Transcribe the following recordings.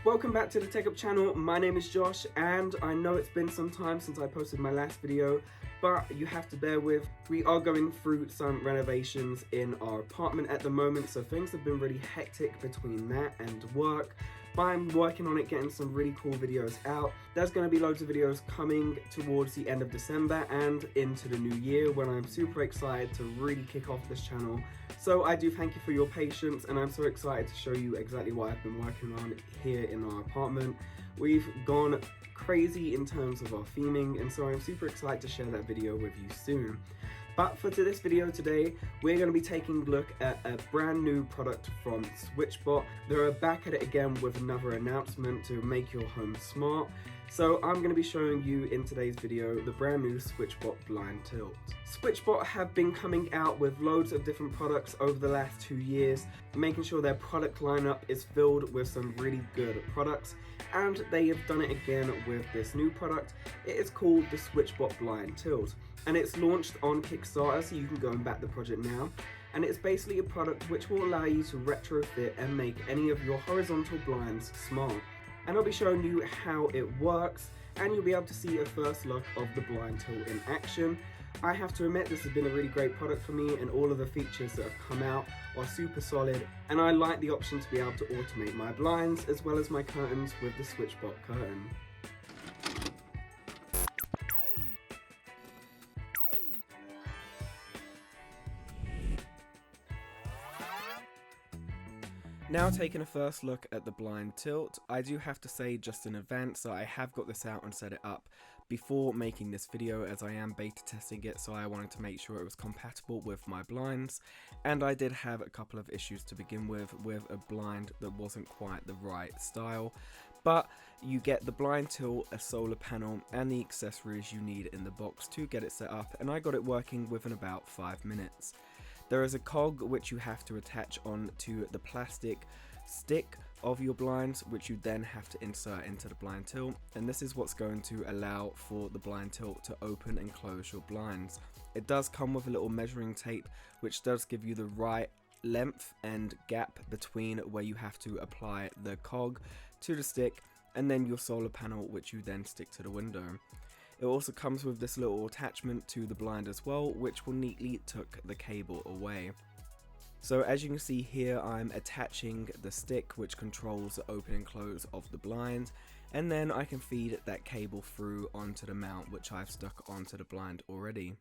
Welcome back to the Tech Up channel. My name is Josh, and I know it's been some time since I posted my last video, but you have to bear with. We are going through some renovations in our apartment at the moment, so things have been really hectic between that and work. But I'm working on it, getting some really cool videos out. There's going to be loads of videos coming towards the end of December and into the new year, when I'm super excited to really kick off this channel. So I do thank you for your patience, and I'm so excited to show you exactly what I've been working on here in our apartment. We've gone crazy in terms of our theming, and so I'm super excited to share that video with you soon. But for this video today, we're going to be taking a look at a brand new product from SwitchBot. They're back at it again with another announcement to make your home smart. So I'm going to be showing you in today's video the brand new SwitchBot blind tilt. SwitchBot have been coming out with loads of different products over the last 2 years, making sure their product lineup is filled with some really good products, and they have done it again with this new product. It is called the SwitchBot blind tilt, and it's launched on Kickstarter, so you can go and back the project now. And it's basically a product which will allow you to retrofit and make any of your horizontal blinds smart. And I'll be showing you how it works, and you'll be able to see a first look of the blind tilt in action. I have to admit, this has been a really great product for me, and all of the features that have come out are super solid, and I like the option to be able to automate my blinds as well as my curtains with the SwitchBot curtain. Now taking a first look at the blind tilt, I do have to say just in advance that I have got this out and set it up before making this video, as I am beta testing it, so I wanted to make sure it was compatible with my blinds. And I did have a couple of issues to begin with a blind that wasn't quite the right style. But you get the blind tilt, a solar panel, and the accessories you need in the box to get it set up, and I got it working within about 5 minutes. There is a cog which you have to attach onto the plastic stick of your blinds, which you then have to insert into the blind tilt, and this is what's going to allow for the blind tilt to open and close your blinds. It does come with a little measuring tape which does give you the right length and gap between where you have to apply the cog to the stick and then your solar panel, which you then stick to the window. It also comes with this little attachment to the blind as well, which will neatly tuck the cable away. So as you can see here, I'm attaching the stick which controls the open and close of the blind, and then I can feed that cable through onto the mount which I've stuck onto the blind already.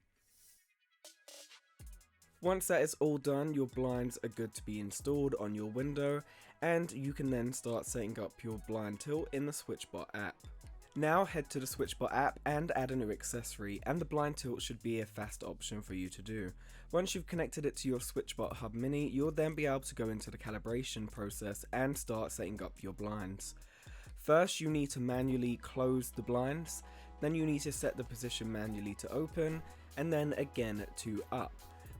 Once that is all done, your blinds are good to be installed on your window, and you can then start setting up your blind tilt in the SwitchBot app. Now head to the SwitchBot app and add a new accessory, and the blind tilt should be a fast option for you to do. Once you've connected it to your SwitchBot Hub Mini, you'll then be able to go into the calibration process and start setting up your blinds. First, you need to manually close the blinds, then you need to set the position manually to open, and then again to up.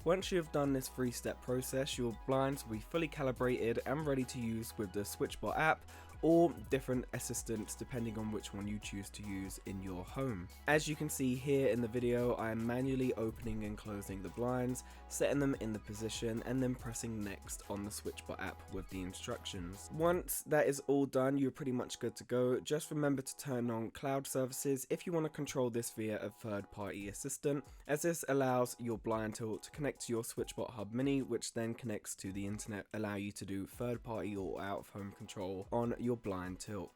Once you have done this 3-step process, your blinds will be fully calibrated and ready to use with the SwitchBot app or different assistants depending on which one you choose to use in your home. As you can see here in the video, I am manually opening and closing the blinds, setting them in the position, and then pressing next on the SwitchBot app with the instructions. Once that is all done, you're pretty much good to go. Just remember to turn on cloud services if you want to control this via a third-party assistant, as this allows your blind tilt to connect to your SwitchBot Hub Mini, which then connects to the internet, allow you to do third-party or out-of-home control on your blind tilt.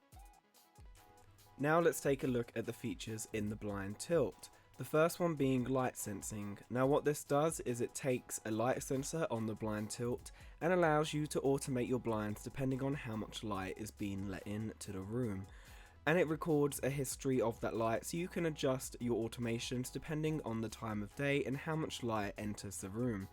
Now let's take a look at the features in the blind tilt. The first one being light sensing. Now what this does is it takes a light sensor on the blind tilt and allows you to automate your blinds depending on how much light is being let into the room. And it records a history of that light, so you can adjust your automations depending on the time of day and how much light enters the room.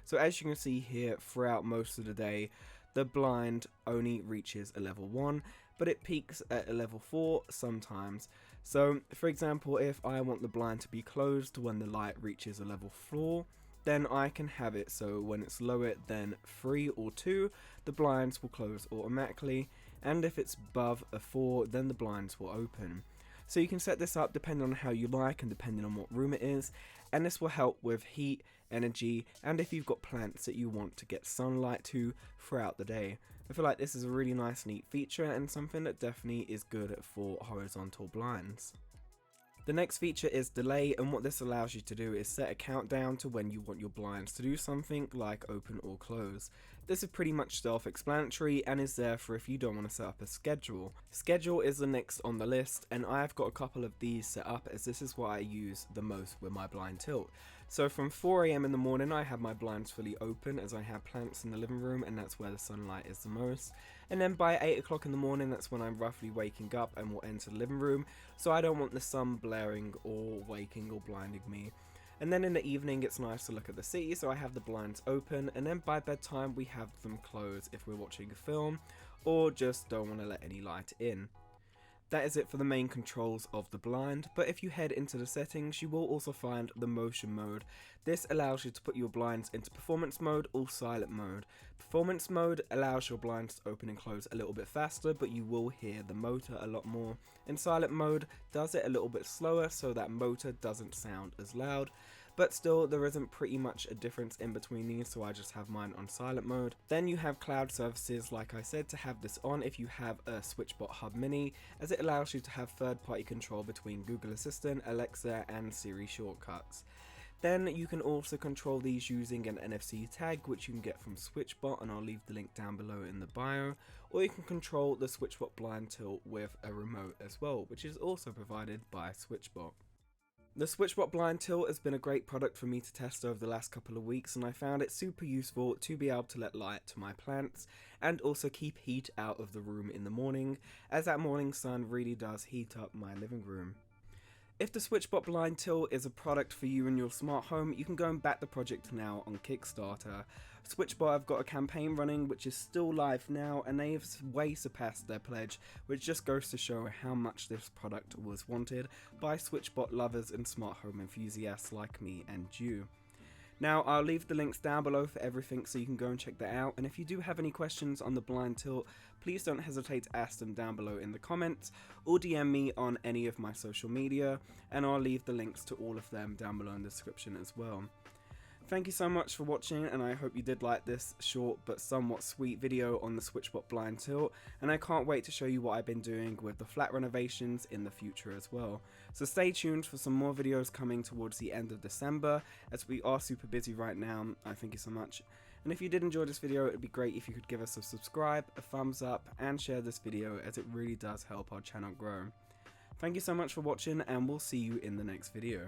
So as you can see here, throughout most of the day, the blind only reaches a level 1, but it peaks at a level 4 sometimes. So for example, if I want the blind to be closed when the light reaches a level 4, then I can have it so when it's lower than 3 or 2, the blinds will close automatically, and if it's above a 4, then the blinds will open. So you can set this up depending on how you like and depending on what room it is, and this will help with heat, energy, and if you've got plants that you want to get sunlight to throughout the day. I feel like this is a really nice neat feature and something that definitely is good for horizontal blinds. The next feature is delay, and what this allows you to do is set a countdown to when you want your blinds to do something like open or close. This is pretty much self-explanatory and is there for if you don't want to set up a schedule. Schedule is the next on the list, and I've got a couple of these set up as this is what I use the most with my blind tilt. So from 4 AM in the morning I have my blinds fully open as I have plants in the living room and that's where the sunlight is the most. And then by 8 o'clock in the morning that's when I'm roughly waking up and will enter the living room, so I don't want the sun blaring or waking or blinding me. And then in the evening it's nice to look at the city, so I have the blinds open, and then by bedtime we have them closed if we're watching a film or just don't want to let any light in. That is it for the main controls of the blind, but if you head into the settings you will also find the motion mode. This allows you to put your blinds into performance mode or silent mode. Performance mode allows your blinds to open and close a little bit faster, but you will hear the motor a lot more. And silent mode does it a little bit slower so that motor doesn't sound as loud. But still, there isn't pretty much a difference in between these, so I just have mine on silent mode. Then you have cloud services, like I said, to have this on if you have a SwitchBot Hub Mini, as it allows you to have third-party control between Google Assistant, Alexa, and Siri shortcuts. Then you can also control these using an NFC tag, which you can get from SwitchBot, and I'll leave the link down below in the bio, or you can control the SwitchBot blind tilt with a remote as well, which is also provided by SwitchBot. The SwitchBot blind tilt has been a great product for me to test over the last couple of weeks, and I found it super useful to be able to let light to my plants and also keep heat out of the room in the morning, as that morning sun really does heat up my living room. If the SwitchBot blind tilt is a product for you in your smart home, you can go and back the project now on Kickstarter. SwitchBot have got a campaign running which is still live now, and they've way surpassed their pledge, which just goes to show how much this product was wanted by SwitchBot lovers and smart home enthusiasts like me and you. Now, I'll leave the links down below for everything so you can go and check that out, and if you do have any questions on the blind tilt, please don't hesitate to ask them down below in the comments, or DM me on any of my social media, and I'll leave the links to all of them down below in the description as well. Thank you so much for watching, and I hope you did like this short but somewhat sweet video on the SwitchBot blind tilt, and I can't wait to show you what I've been doing with the flat renovations in the future as well. So stay tuned for some more videos coming towards the end of December, as we are super busy right now. Thank you so much. And if you did enjoy this video, it'd be great if you could give us a subscribe, a thumbs up, and share this video, as it really does help our channel grow. Thank you so much for watching, and we'll see you in the next video.